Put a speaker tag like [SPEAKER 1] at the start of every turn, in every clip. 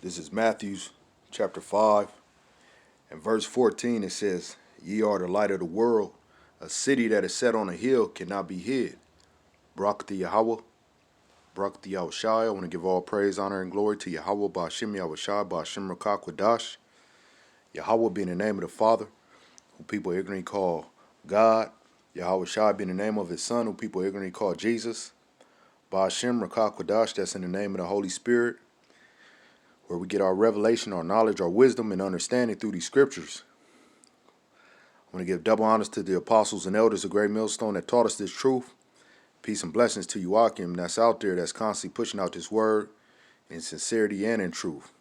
[SPEAKER 1] This is Matthew chapter 5 and verse 14. It says, Ye are the light of the world. A city that is set on a hill cannot be hid. Barak to Yahweh, Barak to Yahushai. I want to give all praise, honor, and glory to Yahweh, Ba'ashem Yahushai, Ba'ashem Rakah Kwadash. Yahweh being the name of the Father, who people ignorantly call God. Yahushai being the name of his Son, who people ignorantly call Jesus. Ba'ashem Rakah Kwadash, that's in the name of the Holy Spirit, where we get our revelation, our knowledge, our wisdom, and understanding through these scriptures. I want to give double honors to the apostles and elders of Great Millstone that taught us this truth. Peace and blessings to you, Akim, that's out there, that's constantly pushing out this word in sincerity and in truth.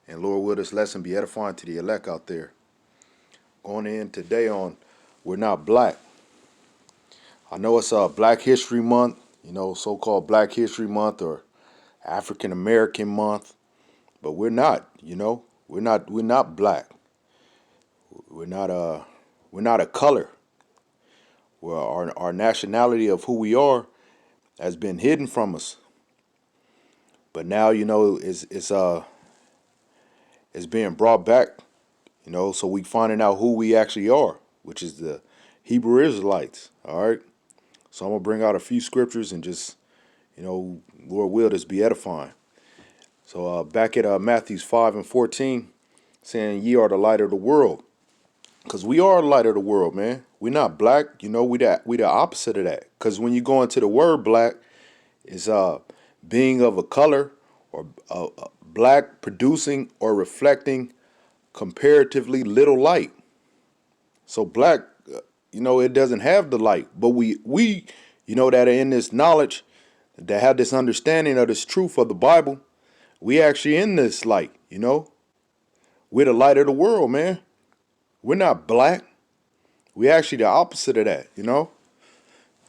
[SPEAKER 1] And Lord, will this lesson be edifying to the elect out there. Going in today on We're Not Black. I know it's Black History Month, so-called Black History Month or African American Month. But we're not, we're not black. We're not a color. Well, our nationality of who we are has been hidden from us. But now, it's being brought back, so we finding out who we actually are, which is the Hebrew Israelites. All right. So I'm gonna bring out a few scriptures and just, Lord will this be edifying. So back at Matthew 5 and 14, saying, Ye are the light of the world. Because we are the light of the world, man. We're not black, we the opposite of that. Because when you go into the word black, it's being of a color or black producing or reflecting comparatively little light. So black, it doesn't have the light. But we that are in this knowledge, that have this understanding of this truth of the Bible, we actually in this light, We're the light of the world, man. We're not black. We're actually the opposite of that,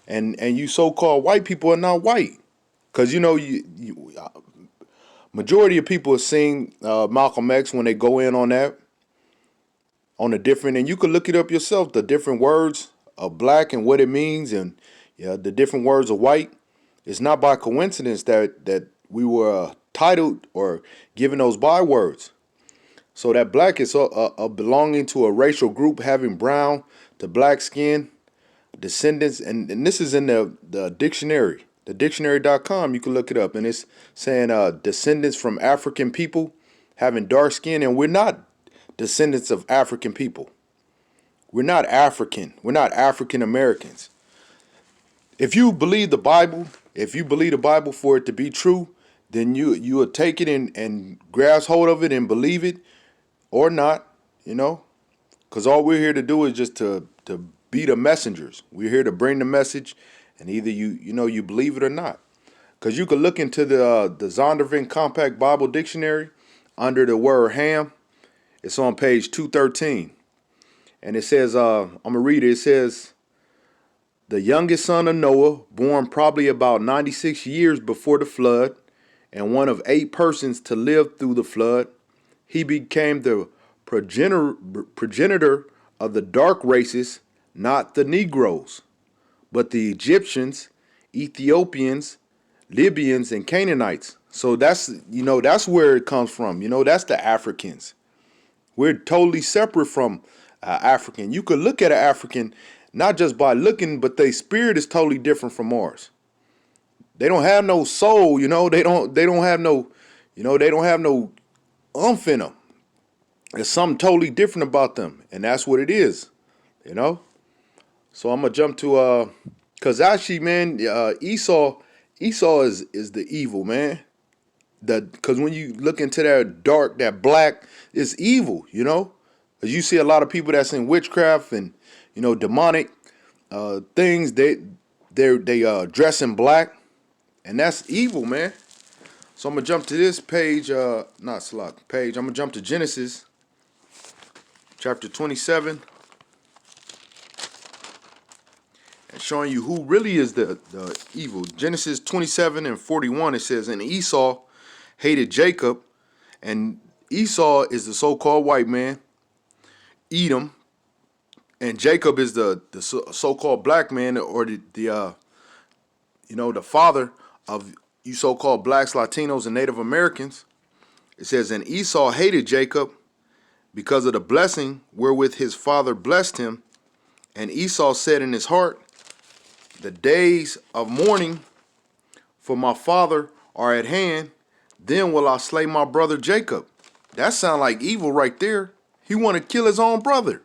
[SPEAKER 1] And you so-called white people are not white. Because, majority of people are seeing Malcolm X when they go in on that, on the different, and you could look it up yourself, the different words of black and what it means, and the different words of white. It's not by coincidence that we were titled or given those bywords. So that black is a belonging to a racial group having brown to black skin, descendants, and this is in the dictionary, the dictionary.com. You can look it up, and it's saying descendants from African people having dark skin, and we're not descendants of African people. We're not African. We're not African Americans. If you believe the Bible, for it to be true, then you will take it and grasp hold of it and believe it, or not, because all we're here to do is just to be the messengers. We're here to bring the message, and either you believe it or not. Because you could look into the Zondervan Compact Bible Dictionary under the word ham. It's on page 213, and it says, I'm gonna read it. It says, the youngest son of Noah, born probably about 96 years before the flood, and one of 8 persons to live through the flood. He became the progenitor of the dark races, not the Negroes, but the Egyptians, Ethiopians, Libyans, and Canaanites. So that's where it comes from. That's the Africans. We're totally separate from African. You could look at an African not just by looking, but their spirit is totally different from ours. They don't have no soul, They don't have no, they don't have no umph in them. There's something totally different about them, and that's what it is, So I'm gonna jump to cause actually, man, Esau is the evil, man. Cause when you look into that dark, that black, it's evil, Cause you see a lot of people that's in witchcraft and demonic things. They dress in black, and that's evil, man. So I'm gonna jump to this page, not slot page. I'm gonna jump to Genesis chapter 27, and showing you who really is the evil. Genesis 27 and 41, it says, and Esau hated Jacob, and Esau is the so-called white man, Edom, and Jacob is the so-called black man, or the father of you so-called blacks, Latinos, and Native Americans. It says, and Esau hated Jacob because of the blessing wherewith his father blessed him. And Esau said in his heart, the days of mourning for my father are at hand. Then will I slay my brother Jacob. That sounds like evil right there. He want to kill his own brother.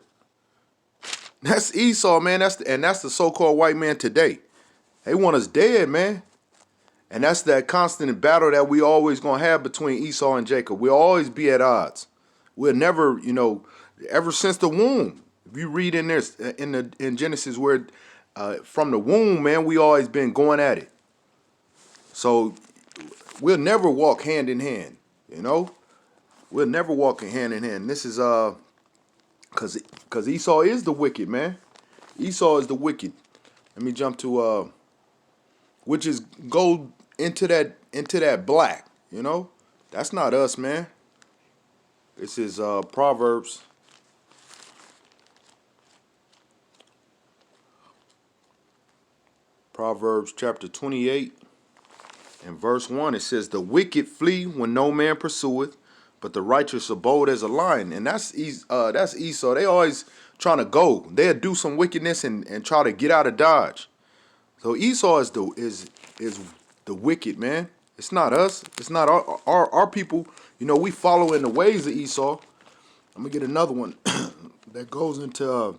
[SPEAKER 1] That's Esau, man. That's the so-called white man today. They want us dead, man. And that's that constant battle that we always gonna have between Esau and Jacob. We'll always be at odds. We'll never, ever since the womb. If you read in there in Genesis where from the womb, man, we always been going at it. So we'll never walk hand in hand, We'll never walk hand in hand. This is cause Esau is the wicked, man. Esau is the wicked. Let me jump to which is go into that black, That's not us, man. This is Proverbs. Proverbs chapter 28 and verse 1. It says, the wicked flee when no man pursueth, but the righteous are bold as a lion. And that's Esau. They always trying to go. They'll do some wickedness and try to get out of Dodge. So Esau is the wicked, man. It's not us. It's not our people. We follow in the ways of Esau. I'm gonna get another one that goes into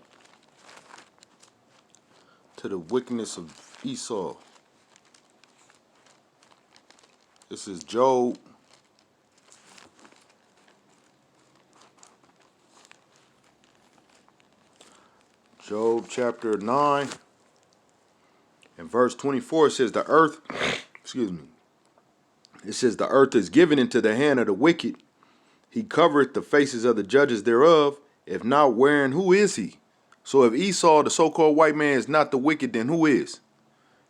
[SPEAKER 1] to the wickedness of Esau. This is Job. Job chapter 9 and verse 24. It says the earth, excuse me. It says the earth is given into the hand of the wicked. He covereth the faces of the judges thereof. If not, wherein who is he? So if Esau, the so-called white man, is not the wicked, then who is?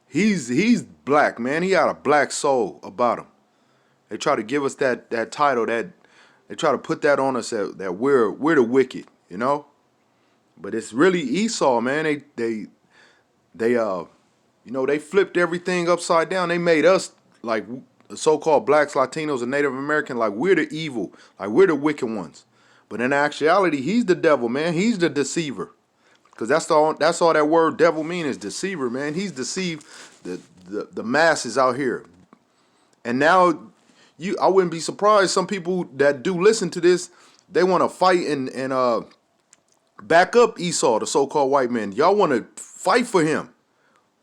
[SPEAKER 1] He's black, man. He got a black soul about him. They try to give us that title, that they try to put that on us that we're the wicked, But it's really Esau, man. They flipped everything upside down. They made us like the so-called blacks, Latinos, and Native American, like we're the evil, like we're the wicked ones. But in actuality, he's the devil, man. He's the deceiver. Because that's all that word devil mean is deceiver, man. He's deceived the masses out here. And now I wouldn't be surprised some people that do listen to this, they want to fight and back up Esau, the so-called white man. Y'all want to fight for him.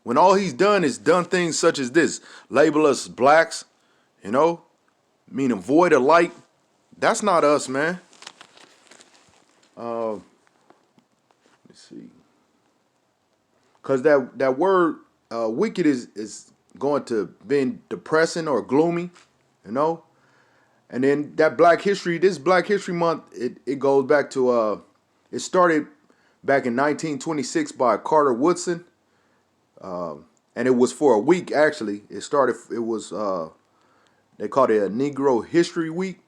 [SPEAKER 1] When all he's done is done things such as this. Label us blacks, meaning void of light. That's not us, man. Let's see. Because that word wicked is going to being depressing or gloomy, And then that this Black History Month, it goes back to, it started back in 1926 by Carter Woodson. And it was for a week, actually. They called it a Negro History Week.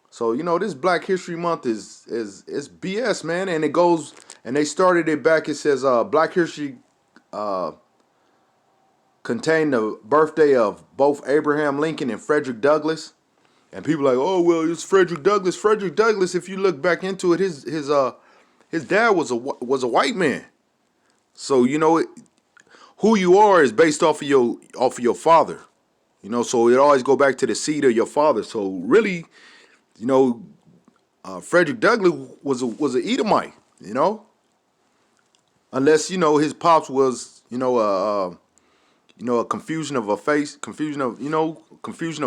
[SPEAKER 1] So, this Black History Month is BS, man. And it goes, and they started it back, it says Black History contained the birthday of both Abraham Lincoln and Frederick Douglass. And people are like, oh, well, it's Frederick Douglass. Frederick Douglass, if you look back into it, his dad was a white man. So, who you are is based off of your father. So it always go back to the seed of your father. So really, Frederick Douglass was an Edomite, unless his pops was a confusion of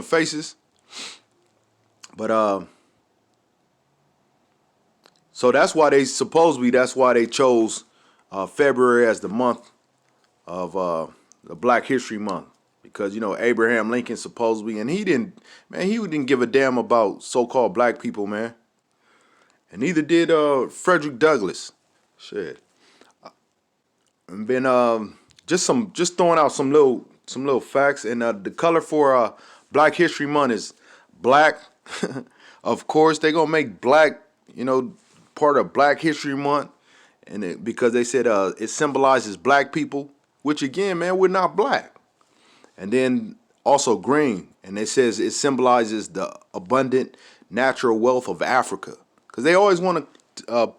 [SPEAKER 1] faces. But so that's why they chose February as the month of the Black History Month. Because, Abraham Lincoln supposedly, and he didn't give a damn about so-called black people, man. And neither did Frederick Douglass. Shit. And then just throwing out some little facts. And the color for Black History Month is black. Of course, they gonna make black, part of Black History Month, and because they said it symbolizes black people, which again, man, we're not black. And then also green, and it says it symbolizes the abundant natural wealth of Africa, because they always want to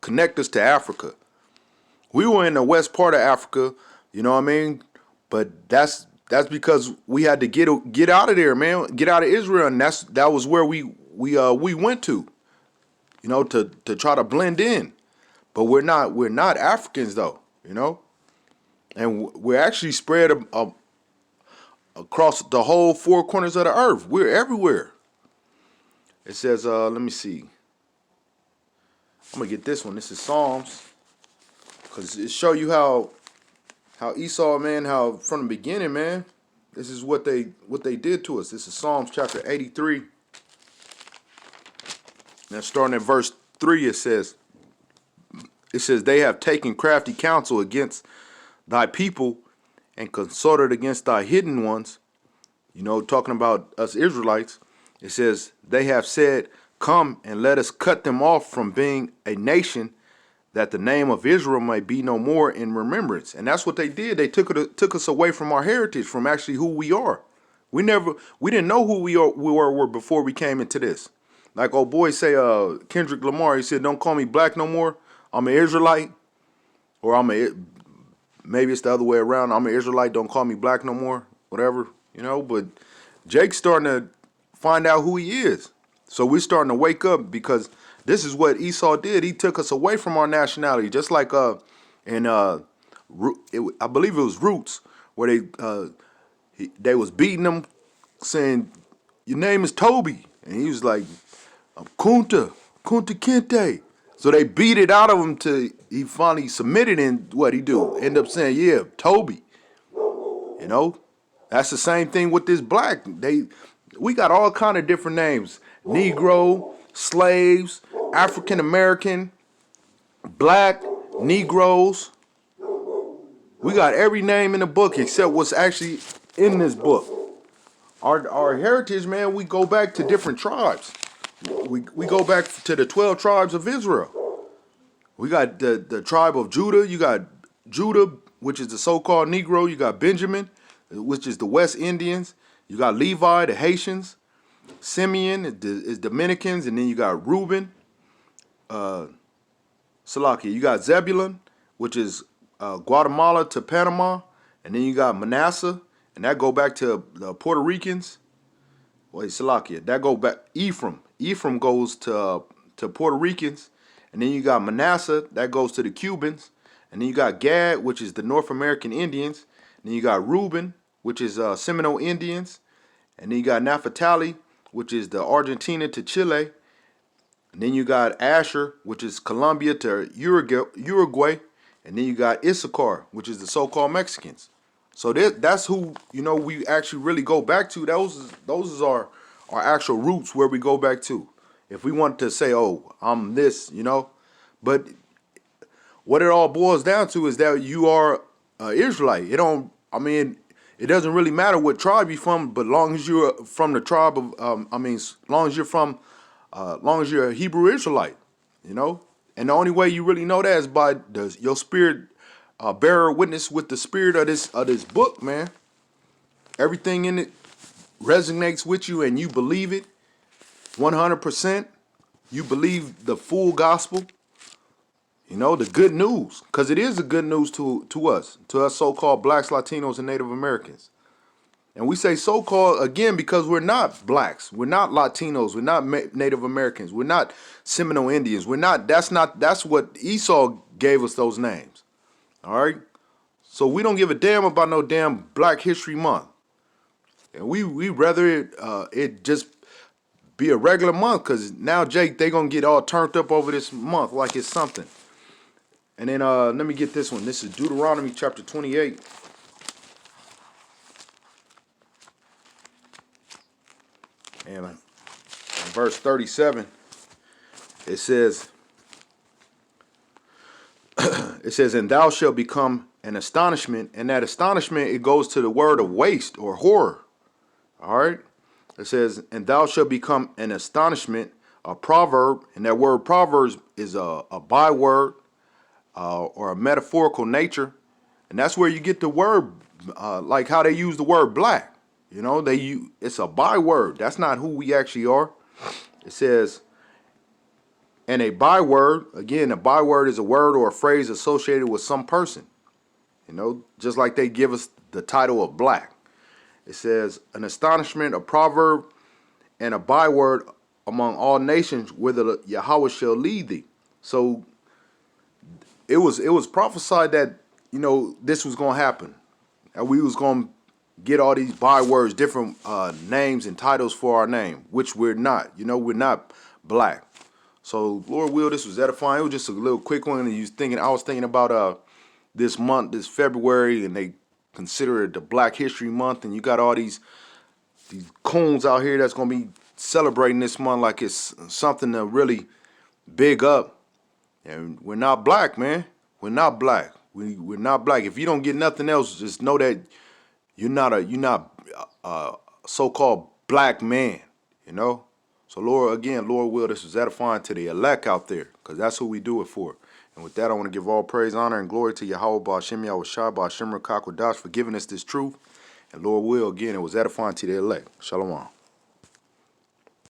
[SPEAKER 1] connect us to Africa. We were in the west part of Africa, you know what I mean? But that's because we had to get out of there, man. Get out of Israel, and that was where we went to, you know, to try to blend in. But we're not Africans though, you know, and we're actually spread across the whole four corners of the earth. We're everywhere. It says, let me see. I'm gonna get this one. This is Psalms, because it show you how Esau, man, how from the beginning, man, this is what they did to us. This is Psalms chapter 83. Now starting at verse 3, it says they have taken crafty counsel against thy people and consulted against thy hidden ones. You know, talking about us Israelites. It says they have said, come and let us cut them off from being a nation, that the name of Israel may be no more in remembrance. And that's what they did. They took us away from our heritage, from actually who we are. We didn't know who we were before we came into this. Like old boy say, Kendrick Lamar, he said, don't call me black no more. I'm an Israelite. Or maybe it's the other way around. I'm an Israelite, don't call me black no more. Whatever, you know. But Jake's starting to find out who he is. So we're starting to wake up, because this is what Esau did. He took us away from our nationality, just like I believe it was Roots, where they was beating him, saying, your name is Toby, and he was like, I'm Kunta Kinte. So they beat it out of him till he finally submitted, and what he do? End up saying, yeah, Toby. You know, that's the same thing with this black. We got all kind of different names: Negro, slaves, African American, black, Negroes. We got every name in the book except what's actually in this book. Our heritage, man, we go back to different tribes. We go back to the 12 tribes of Israel. We got the tribe of Judah. You got Judah, which is the so-called Negro. You got Benjamin, which is the West Indians. You got Levi, the Haitians. Simeon is Dominicans, and then you got Reuben, Salakia. You got Zebulun, which is Guatemala to Panama, and then you got Manasseh, and that go back to the Puerto Ricans. Wait, Salakia. That go back Ephraim. Ephraim goes to Puerto Ricans, and then you got Manasseh, that goes to the Cubans, and then you got Gad, which is the North American Indians, and then you got Reuben, which is Seminole Indians, and then you got Naphtali, which is the Argentina to Chile. And then you got Asher, which is Colombia to Uruguay. And then you got Issachar, which is the so-called Mexicans. So that's who, you know, we actually really go back to. Those is our actual roots, where we go back to. If we want to say, oh, I'm this, you know. But what it all boils down to is that you are Israelite. It doesn't really matter what tribe you're from, but long as you're from the tribe of, long as you're a Hebrew Israelite, you know. And the only way you really know that is by your spirit bearer witness with the spirit of this book, man. Everything in it resonates with you, and you believe it 100%. You believe the full gospel, you know, the good news, because it is the good news to us so-called blacks, Latinos, and Native Americans. And we say so-called, again, because we're not blacks, we're not Latinos, we're not Native Americans, we're not Seminole Indians, that's what Esau gave us those names. All right? So we don't give a damn about no damn Black History Month. And we rather it just be a regular month, because now, Jake, they going to get all turned up over this month like it's something. And then let me get this one. This is Deuteronomy chapter 28. And in verse 37, it says, and thou shalt become an astonishment. And that astonishment, it goes to the word of waste or horror. All right. It says, and thou shalt become an astonishment, a proverb. And that word proverbs is a byword or a metaphorical nature. And that's where you get the word, like how they use the word black. You know, it's a byword. That's not who we actually are. It says, and a byword, again, a byword is a word or a phrase associated with some person. You know, just like they give us the title of black. It says, an astonishment, a proverb, and a byword among all nations whither Yahweh shall lead thee. So it was prophesied that, you know, this was gonna happen. And we was gonna get all these bywords, different names and titles for our name, which we're not. You know, we're not black. So Lord will, this was edifying. It was just a little quick one. And I was thinking about this month, this February, and they consider it the Black History Month, and you got all these coons out here that's gonna be celebrating this month like it's something to really big up. And we're not black, man. We're not black. We're not black. If you don't get nothing else, just know that you're not a so-called black man. You know. So Lord will, this is edifying to the elect out there, because that's who we do it for. And with that, I want to give all praise, honor, and glory to Yahweh Ba'Shem Yahushua Ba'Shem Rakakwadash for giving us this truth. And Lord will, again, it was edifying to the elect. Shalom.